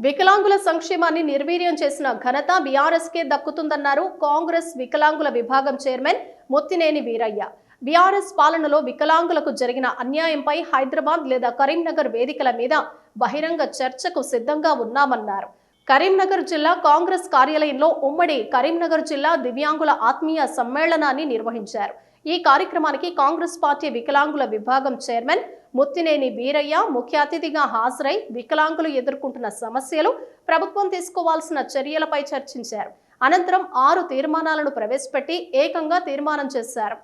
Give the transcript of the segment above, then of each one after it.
వికలాంగుల సంక్షేమాన్ని నిర్వీర్యం చేసిన ఘనత బీఆర్ఎస్కే దక్కుతుందన్నారు కాంగ్రెస్ వికలాంగుల విభాగం చైర్మన్ ముత్తినేని వీరయ్య. బీఆర్ఎస్ పాలనలో వికలాంగులకు జరిగిన అన్యాయంపై హైదరాబాద్ లేదా కరీంనగర్ వేదికల మీద బహిరంగ చర్చకు సిద్ధంగా ఉన్నామన్నారు. కరీంనగర్ జిల్లా కాంగ్రెస్ కార్యాలయంలో ఉమ్మడి కరీంనగర్ జిల్లా దివ్యాంగుల ఆత్మీయ సమ్మేళనాన్ని నిర్వహించారు. ఈ కార్యక్రమానికి కాంగ్రెస్ పార్టీ వికలాంగుల విభాగం చైర్మన్ ముత్తినేని వీరయ్య ముఖ్య అతిథిగా హాజరై వికలాంగులు ఎదుర్కొంటున్న సమస్యలు, ప్రభుత్వం తీసుకోవాల్సిన చర్యలపై చర్చించారు. అనంతరం 6 తీర్మానాలను ప్రవేశపెట్టి ఏకంగా తీర్మానం చేశారు.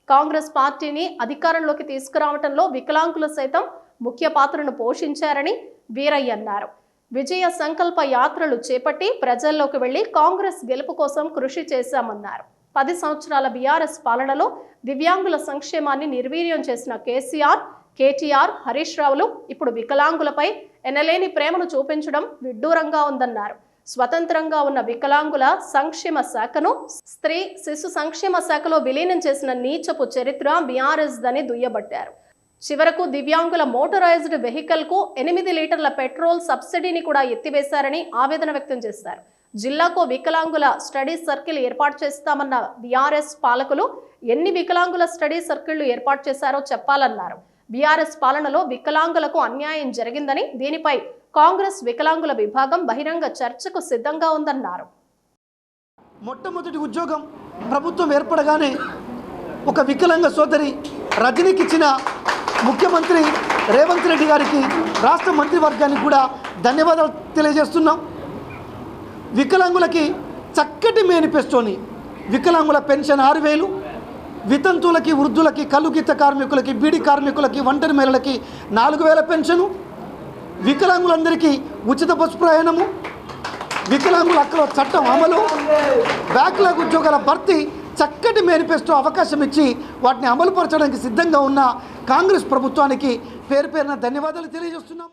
కాంగ్రెస్ పార్టీని అధికారంలోకి తీసుకురావడంలో వికలాంగులు సైతం ముఖ్య పాత్రను పోషించారని వీరయ్య అన్నారు. విజయ సంకల్ప యాత్రలు చేపట్టి ప్రజల్లోకి వెళ్లి కాంగ్రెస్ గెలుపు కోసం కృషి చేశామన్నారు. 10 సంవత్సరాల బీఆర్ఎస్ పాలనలో దివ్యాంగుల సంక్షేమాన్ని నిర్వీర్యం చేసిన కేటీఆర్, హరీష్ రావులు ఇప్పుడు వికలాంగులపై ఎనలేని ప్రేమను చూపించడం విడ్డూరంగా ఉందన్నారు. స్వతంత్రంగా ఉన్న వికలాంగుల సంక్షేమ శాఖను స్త్రీ శిశు సంక్షేమ శాఖలో విలీనం చేసిన నీచపు చరిత్ర బీఆర్ఎస్ దని దుయ్యబట్టారు. చివరకు దివ్యాంగుల మోటరైజ్డ్ వెహికల్ కు 8 లీటర్ల పెట్రోల్ సబ్సిడీని కూడా ఎత్తివేశారని ఆవేదన వ్యక్తం చేశారు. జిల్లాకు వికలాంగుల స్టడీ సర్కిల్ ఏర్పాటు చేస్తామన్న బీఆర్ఎస్ పాలకులు ఎన్ని వికలాంగుల స్టడీ సర్కిళ్లు ఏర్పాటు చేశారో చెప్పాలన్నారు. బీఆర్ఎస్ పాలనలో వికలాంగులకు అన్యాయం జరిగిందని, దీనిపై కాంగ్రెస్ వికలాంగుల విభాగం బహిరంగ చర్చకు సిద్ధంగా ఉందన్నారు. మొట్టమొదటి ఉద్యోగం ప్రభుత్వం ఏర్పడగానే ఒక వికలాంగ సోదరి రజనీకి ఇచ్చిన ముఖ్యమంత్రి రేవంత్ రెడ్డి గారికి, రాష్ట్ర మంత్రివర్గానికి కూడా ధన్యవాదాలు తెలియజేస్తున్నాం. వికలాంగులకి చక్కటి మేనిఫెస్టోని, వికలాంగుల పెన్షన్ 6000, వితంతువులకి, వృద్ధులకి, కలుగీత కార్మికులకి, బీడీ కార్మికులకి, ఒంటరి మహిళలకి 4000 పెన్షను, వికలాంగులందరికీ ఉచిత బస్సు ప్రయాణము, వికలాంగుల హక్కుల చట్టం అమలు, బ్యాక్లాగ్ ఉద్యోగాల భర్తీ, చక్కటి మేనిఫెస్టో అవకాశం ఇచ్చి వాటిని అమలుపరచడానికి సిద్ధంగా ఉన్న కాంగ్రెస్ ప్రభుత్వానికి పేరు పేరున ధన్యవాదాలు తెలియజేస్తున్నాము.